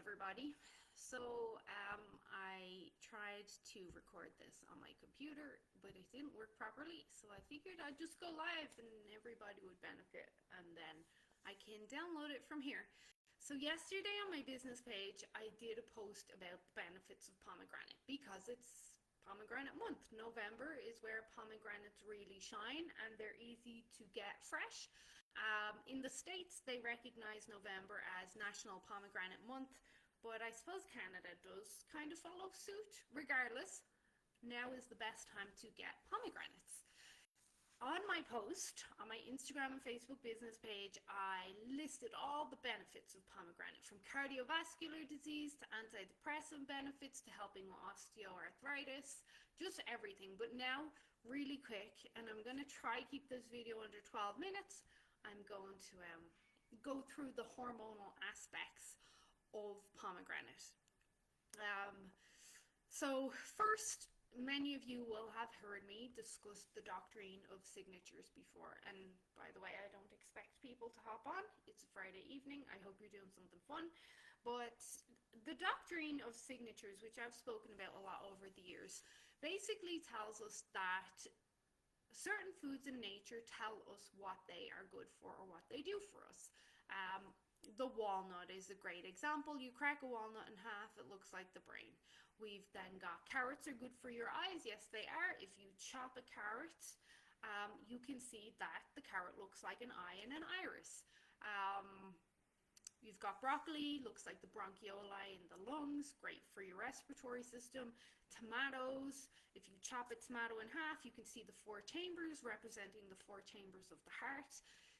everybody. I tried to record this on my computer, but it didn't work properly, so I figured I'd just go live and everybody would benefit, and then I can download it from here. So yesterday on my business page, I did a post about the benefits of pomegranate because it's pomegranate month. November is where pomegranates really shine, and they're easy to get fresh. In the States, they recognize November as National Pomegranate Month, but I suppose Canada does kind of follow suit. Regardless, now is the best time to get pomegranates. On my post, on my Instagram and Facebook business page, I listed all the benefits of pomegranate, from cardiovascular disease to antidepressant benefits to helping with osteoarthritis, just everything. But now, really quick, and I'm going to try keep this video under 12 minutes, I'm going to go through the hormonal aspects of pomegranate. So first, many of you will have heard me discuss the doctrine of signatures before, and by the way, I don't expect people to hop on. It's a Friday evening. I hope you're doing something fun. But the doctrine of signatures, which I've spoken about a lot over the years, basically tells us that certain foods in nature tell us what they are good for or what they do for us. The walnut is a great example. You crack a walnut in half, it looks like the brain. We've then got carrots are good for your eyes. Yes, they are. If you chop a carrot, you can see that the carrot looks like an eye and an iris. You've got broccoli, looks like the bronchioli in the lungs, great for your respiratory system. Tomatoes, if you chop a tomato in half, you can see the four chambers representing the four chambers of the heart.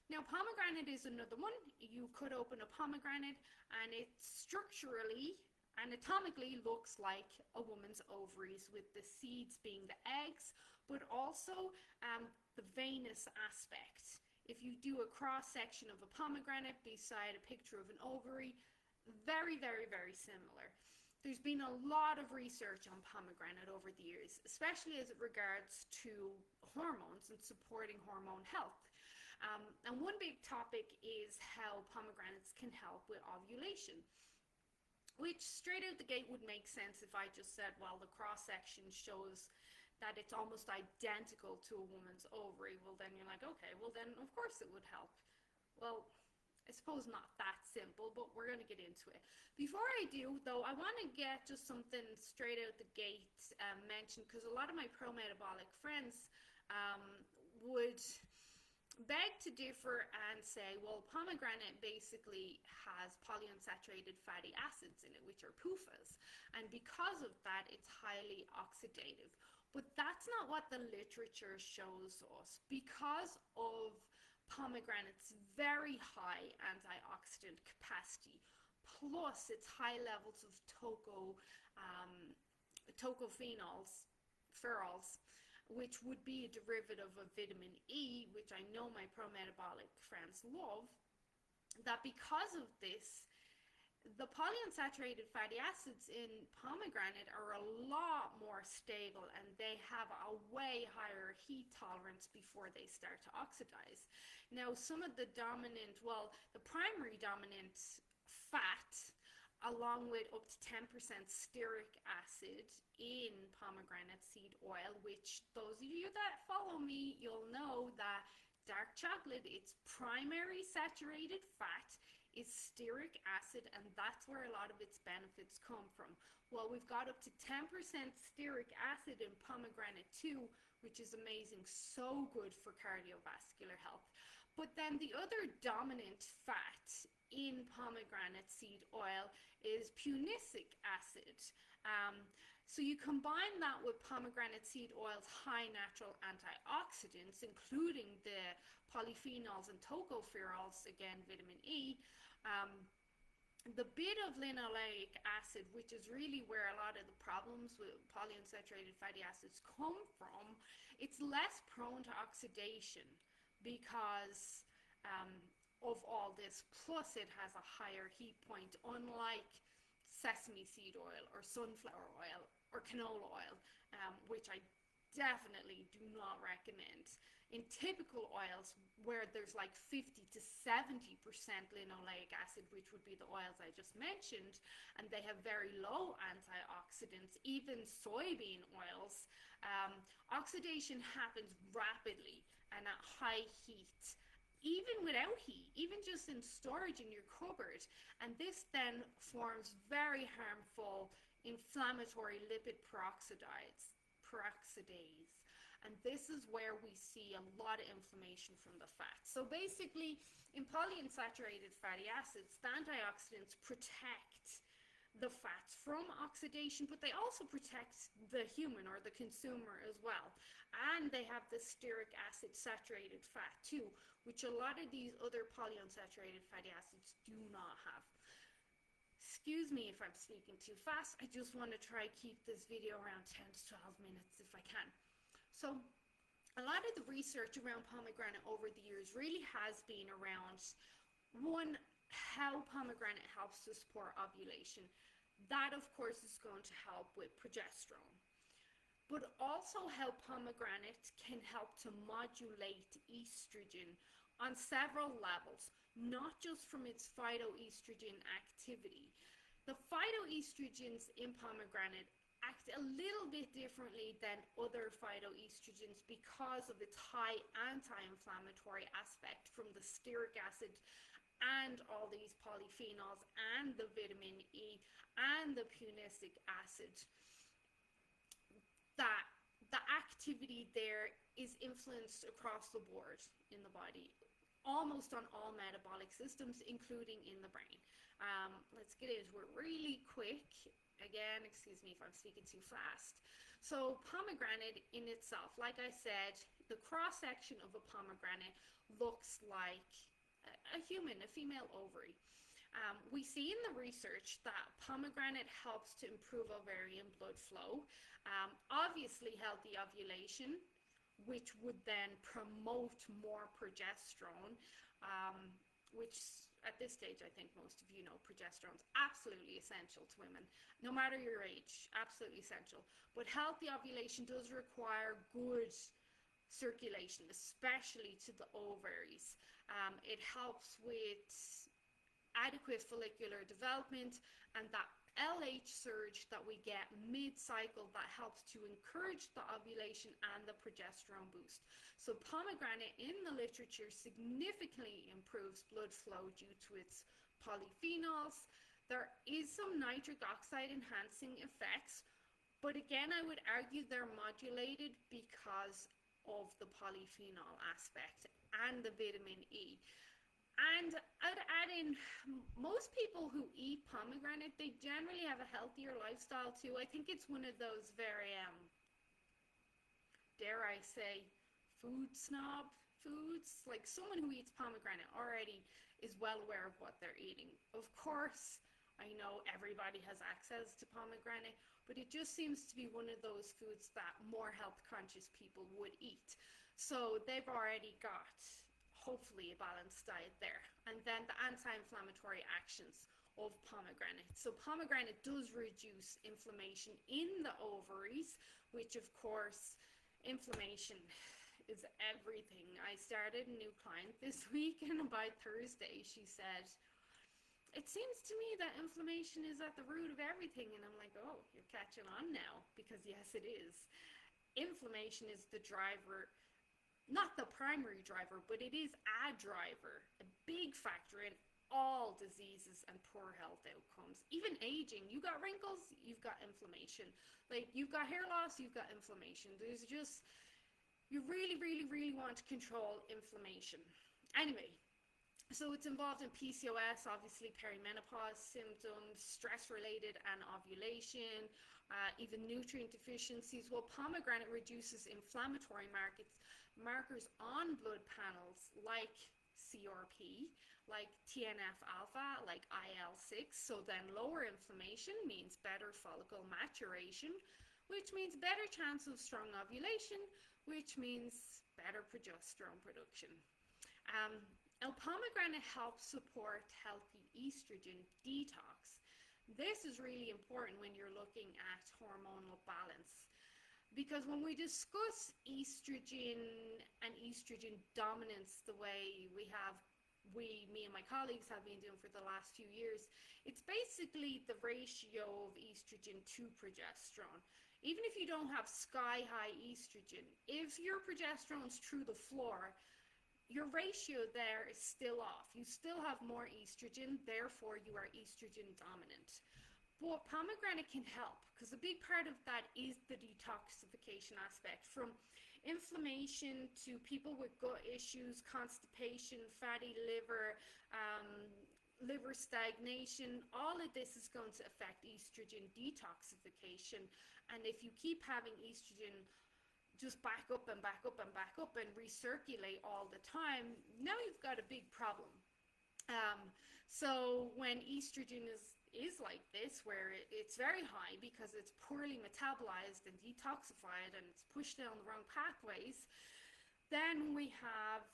Now, pomegranate is another one. You could open a pomegranate and it structurally, anatomically looks like a woman's ovaries, with the seeds being the eggs, but also the venous aspect. If you do a cross-section of a pomegranate beside a picture of an ovary, very, very, very similar. There's been a lot of research on pomegranate over the years, especially as it regards to hormones and supporting hormone health. And one big topic is how pomegranates can help with ovulation, which straight out the gate would make sense if I just said, well, the cross-section shows that it's almost identical to a woman's ovary. Well, then you're like, okay, well then of course it would help. Well, I suppose not that simple, but we're going to get into it. Before I do, though, I want to get just something straight out the gate mentioned, because a lot of my pro-metabolic friends would beg to differ and say, well, pomegranate basically has polyunsaturated fatty acids in it, which are PUFAs, and because of that, it's highly oxidative. But that's not what the literature shows us. Because of pomegranate's very high antioxidant capacity, plus its high levels of tocophenols, pherols, which would be a derivative of vitamin E, which I know my pro-metabolic friends love, that because of this, the polyunsaturated fatty acids in pomegranate are a lot more stable, and they have a way higher heat tolerance before they start to oxidize. Now, some of the the primary dominant fat, along with up to 10% stearic acid in pomegranate seed oil, which those of you that follow me, you'll know that dark chocolate, its primary saturated fat is stearic acid, and that's where a lot of its benefits come from. Well, we've got up to 10% stearic acid in pomegranate too, which is amazing, so good for cardiovascular health. But then the other dominant fat in pomegranate seed oil is punicic acid. So you combine that with pomegranate seed oil's high natural antioxidants, including the polyphenols and tocopherols, again, vitamin E, the bit of linoleic acid, which is really where a lot of the problems with polyunsaturated fatty acids come from, it's less prone to oxidation because of all this. Plus, it has a higher heat point, unlike sesame seed oil or sunflower oil or canola oil, which I definitely do not recommend. In typical oils, where there's like 50 to 70% linoleic acid, which would be the oils I just mentioned, and they have very low antioxidants, even soybean oils, oxidation happens rapidly and at high heat, even without heat, even just in storage in your cupboard. And this then forms very harmful inflammatory lipid peroxidase. And this is where we see a lot of inflammation from the fat. So basically, in polyunsaturated fatty acids, the antioxidants protect the fats from oxidation, but they also protect the human or the consumer as well. And they have the stearic acid saturated fat too, which a lot of these other polyunsaturated fatty acids do not have. Excuse me if I'm speaking too fast. I just want to try keep this video around 10 to 12 minutes if I can. So a lot of the research around pomegranate over the years really has been around, one, how pomegranate helps to support ovulation. That, of course, is going to help with progesterone. But also how pomegranate can help to modulate estrogen on several levels, not just from its phytoestrogen activity. The phytoestrogens in pomegranate act a little bit differently than other phytoestrogens because of its high anti-inflammatory aspect from the stearic acid and all these polyphenols and the vitamin E and the punicic acid. That the activity there is influenced across the board in the body, almost on all metabolic systems, including in the brain. Let's get into it really quick. Again, excuse me if I'm speaking too fast. So pomegranate in itself, like I said, the cross section of a pomegranate looks like a human, a female ovary. We see in the research that pomegranate helps to improve ovarian blood flow, obviously healthy ovulation, which would then promote more progesterone, which at this stage, I think most of you know, progesterone is absolutely essential to women, no matter your age, absolutely essential. But healthy ovulation does require good circulation, especially to the ovaries. It helps with adequate follicular development, and that LH surge that we get mid-cycle that helps to encourage the ovulation and the progesterone boost. So pomegranate in the literature significantly improves blood flow due to its polyphenols. There is some nitric oxide enhancing effects, but again, I would argue they're modulated because of the polyphenol aspect and the vitamin E. And I'd add in, most people who eat pomegranate, they generally have a healthier lifestyle too. I think it's one of those very, dare I say, food snob foods. Like someone who eats pomegranate already is well aware of what they're eating. Of course, I know everybody has access to pomegranate, but it just seems to be one of those foods that more health conscious people would eat. So they've already got hopefully a balanced diet there. And then the anti-inflammatory actions of pomegranate. So pomegranate does reduce inflammation in the ovaries, which of course, inflammation is everything. I started a new client this week, and by Thursday she said, it seems to me that inflammation is at the root of everything. And I'm like, oh, you're catching on now, because yes, it is. Inflammation is the driver, not the primary driver, but it is a driver, a big factor in all diseases and poor health outcomes. Even aging, you got wrinkles, you've got inflammation. Like, you've got hair loss, you've got inflammation. There's just, you really, really, really want to control inflammation. Anyway, so it's involved in PCOS, obviously perimenopause symptoms, stress-related and ovulation, even nutrient deficiencies. Well, pomegranate reduces inflammatory markers on blood panels like CRP, like TNF-alpha, like IL-6. So then lower inflammation means better follicle maturation, which means better chance of strong ovulation, which means better progesterone production. Now, pomegranate helps support healthy estrogen detox. This is really important when you're looking at hormonal balance, Because when we discuss estrogen and estrogen dominance the way me and my colleagues have been doing for the last few years, it's basically the ratio of estrogen to progesterone. Even if you don't have sky high estrogen, if your progesterone's through the floor, your ratio there is still off. You still have more estrogen, therefore you are estrogen dominant. But pomegranate can help, because a big part of that is the detoxification aspect. From inflammation to people with gut issues, constipation, fatty liver, liver stagnation, all of this is going to affect estrogen detoxification. And if you keep having estrogen just back up and back up and back up and recirculate all the time, now you've got a big problem. So when estrogen is like this, where it's very high because it's poorly metabolized and detoxified and it's pushed down the wrong pathways, then we have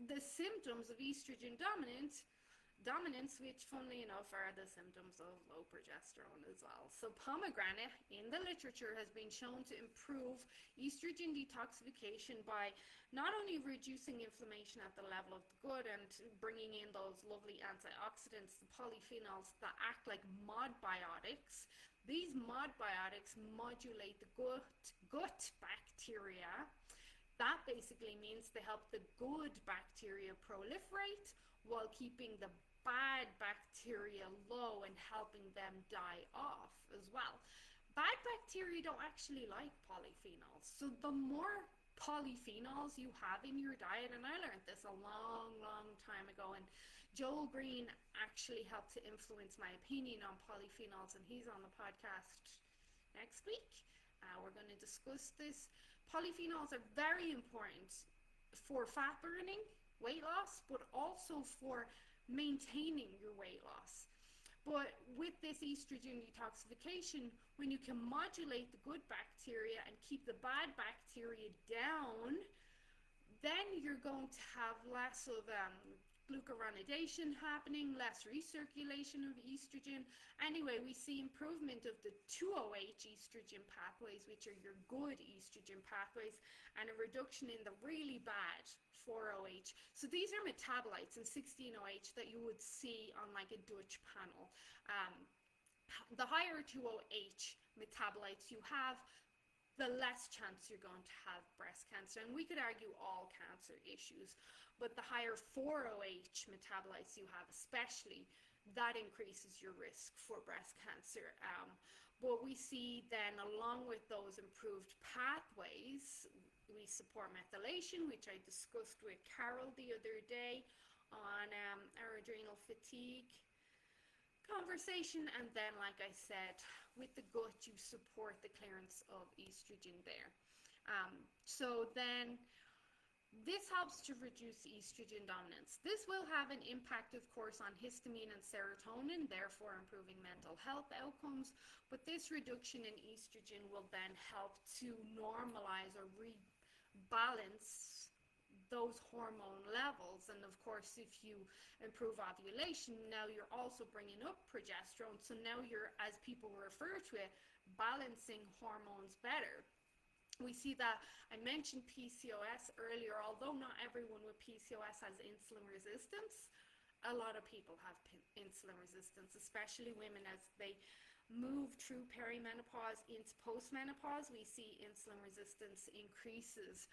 the symptoms of estrogen dominance, which funnily enough are the symptoms of low progesterone as well. So pomegranate in the literature has been shown to improve estrogen detoxification by not only reducing inflammation at the level of the gut and bringing in those lovely antioxidants, the polyphenols that act like modbiotics. These modbiotics modulate the gut bacteria. That basically means they help the good bacteria proliferate while keeping the bad bacteria low and helping them die off as well. Bad bacteria don't actually like polyphenols. So the more polyphenols you have in your diet, and I learned this a long time ago, and Joel Green actually helped to influence my opinion on polyphenols, and he's on the podcast next week. We're going to discuss this. Polyphenols are very important for fat burning, weight loss, but also for maintaining your weight loss. But with this estrogen detoxification, when you can modulate the good bacteria and keep the bad bacteria down, then you're going to have less of glucuronidation happening, less recirculation of estrogen. Anyway, we see improvement of the 2-OH estrogen pathways, which are your good estrogen pathways, and a reduction in the really bad 4-OH. So these are metabolites in 16-OH that you would see on like a Dutch panel. The higher 2-OH metabolites you have, the less chance you're going to have breast cancer. And we could argue all cancer issues, but the higher 4-OH metabolites you have, especially, that increases your risk for breast cancer. But we see then, along with those improved pathways, we support methylation, which I discussed with Carol the other day on our adrenal fatigue conversation. And then, like I said, with the gut, you support the clearance of estrogen there. So then this helps to reduce estrogen dominance. This will have an impact, of course, on histamine and serotonin, therefore improving mental health outcomes. But this reduction in estrogen will then help to normalize or rebalance those hormone levels. And of course, if you improve ovulation, now you're also bringing up progesterone. So now you're, as people refer to it, balancing hormones better. We see that I mentioned PCOS earlier. Although not everyone with PCOS has insulin resistance, a lot of people have insulin resistance, especially women as they move through perimenopause into postmenopause. We see insulin resistance increases,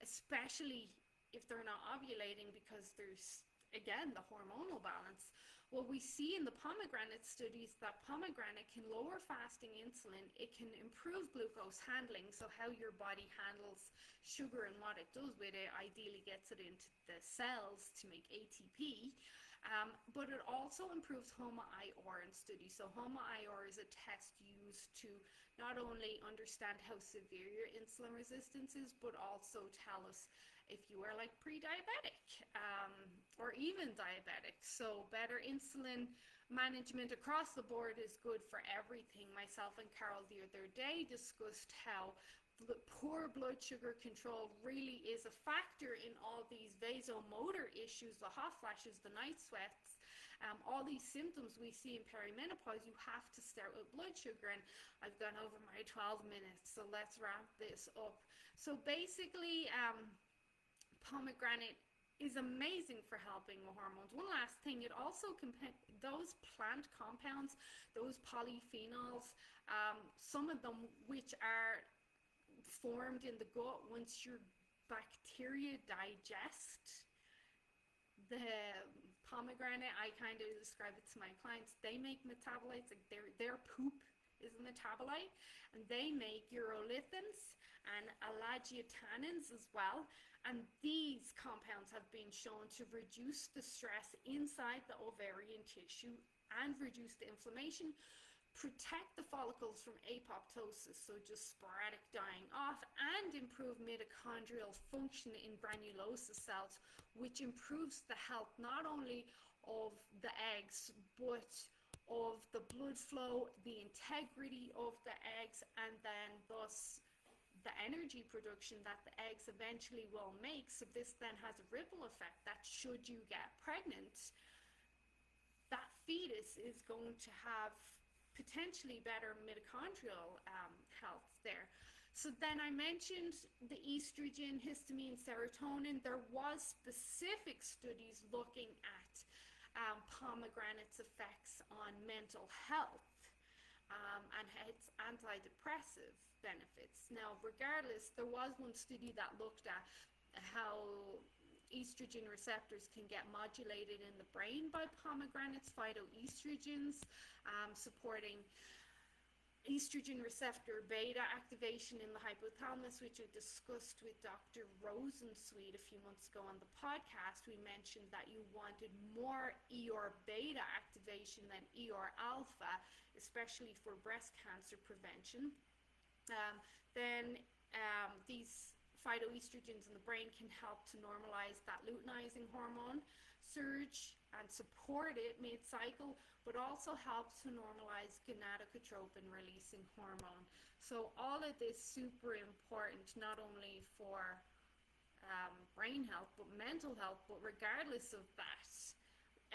especially if they're not ovulating, because there's, again, the hormonal balance. Well, we see in the pomegranate studies that pomegranate can lower fasting insulin. It can improve glucose handling, so how your body handles sugar and what it does with it, ideally gets it into the cells to make ATP. But it also improves HOMA-IR in studies. So HOMA-IR is a test used to not only understand how severe your insulin resistance is, but also tell us if you are like pre-diabetic or even diabetic. So better insulin management across the board is good for everything. Myself and Carol the other day discussed how poor blood sugar control really is a factor in all these vasomotor issues, the hot flashes, the night sweats, All these symptoms we see in perimenopause, you have to start with blood sugar. And I've gone over my 12 minutes, so let's wrap this up. So basically, pomegranate is amazing for helping with hormones. One last thing, it also those plant compounds, those polyphenols, some of them which are formed in the gut once your bacteria digest the pomegranate. I kind of describe it to my clients. They make metabolites, like their poop is a metabolite, and they make urolithins and alagitannins as well. And these compounds have been shown to reduce the stress inside the ovarian tissue and reduce the inflammation, protect the follicles from apoptosis, so just sporadic dying off, and improve mitochondrial function in granulosa cells, which improves the health not only of the eggs, but of the blood flow, the integrity of the eggs, and then thus the energy production that the eggs eventually will make. So this then has a ripple effect that should you get pregnant, that fetus is going to have potentially better mitochondrial health there. So then I mentioned the estrogen, histamine, serotonin. There was specific studies looking at pomegranate's effects on mental health and its antidepressive benefits. Now, regardless, there was one study that looked at how estrogen receptors can get modulated in the brain by pomegranates, phytoestrogens, supporting estrogen receptor beta activation in the hypothalamus, which I discussed with Dr. Rosensweet a few months ago on the podcast. We mentioned that you wanted more ER beta activation than ER alpha, especially for breast cancer prevention. These phytoestrogens in the brain can help to normalize that luteinizing hormone surge and support it mid-cycle, but also helps to normalize gonadotropin releasing hormone. So all of this super important, not only for brain health, but mental health. But regardless of that,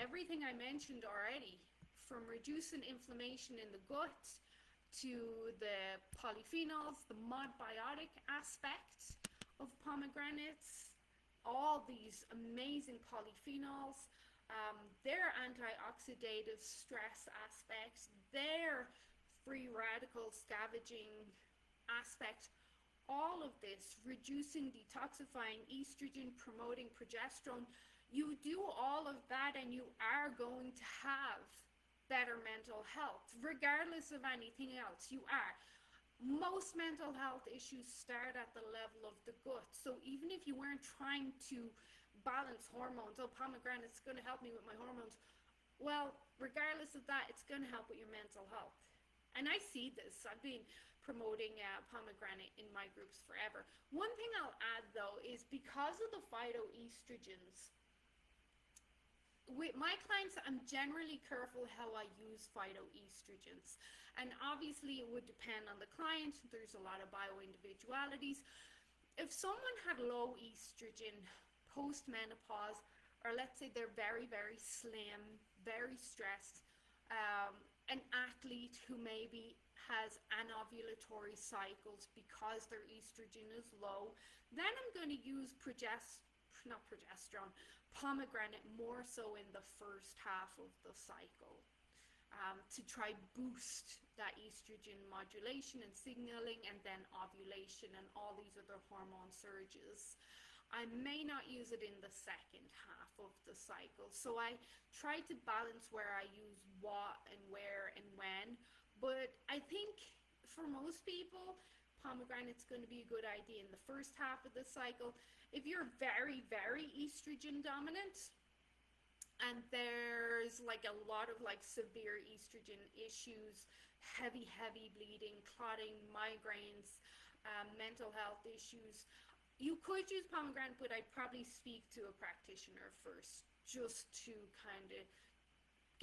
everything I mentioned already, from reducing inflammation in the gut to the polyphenols, the modbiotic aspect of pomegranates, all these amazing polyphenols, their antioxidative stress aspects, their free radical scavenging aspect, all of this, reducing, detoxifying estrogen, promoting progesterone. You do all of that and you are going to have better mental health, regardless of anything else. You are. Most mental health issues start at the level of the gut. So even if you weren't trying to balance hormones, pomegranate's going to help me with my hormones. Well, regardless of that, it's going to help with your mental health. And I see this. I've been promoting pomegranate in my groups forever. One thing I'll add, though, is because of the phytoestrogens, with my clients, I'm generally careful how I use phytoestrogens. And obviously, it would depend on the client. There's a lot of bio-individualities. If someone had low estrogen post-menopause, or let's say they're very, very slim, very stressed, an athlete who maybe has anovulatory cycles because their estrogen is low, then I'm going to use pomegranate more so in the first half of the cycle to try boost that estrogen modulation and signaling, and then ovulation and all these other hormone surges. I may not use it in the second half of the cycle. So I try to balance where I use what and where and when. But I think for most people, pomegranate's going to be a good idea in the first half of the cycle. If you're very, very estrogen dominant, and there's like a lot of like severe estrogen issues, heavy bleeding, clotting, migraines, mental health issues, you could use pomegranate, but I'd probably speak to a practitioner first just to kind of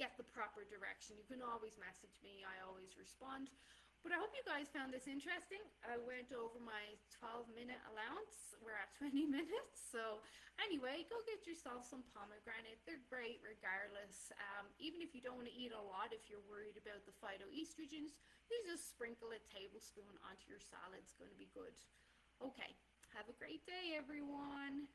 get the proper direction. You can always message me. I always respond. But I hope you guys found this interesting. I went over my 12-minute allowance. We're at 20 minutes. So anyway, go get yourself some pomegranate. They're great regardless. this. Even if you don't want to eat a lot, if you're worried about the phytoestrogens, you just sprinkle a tablespoon onto your salad. It's going to be good. Okay, have a great day, everyone.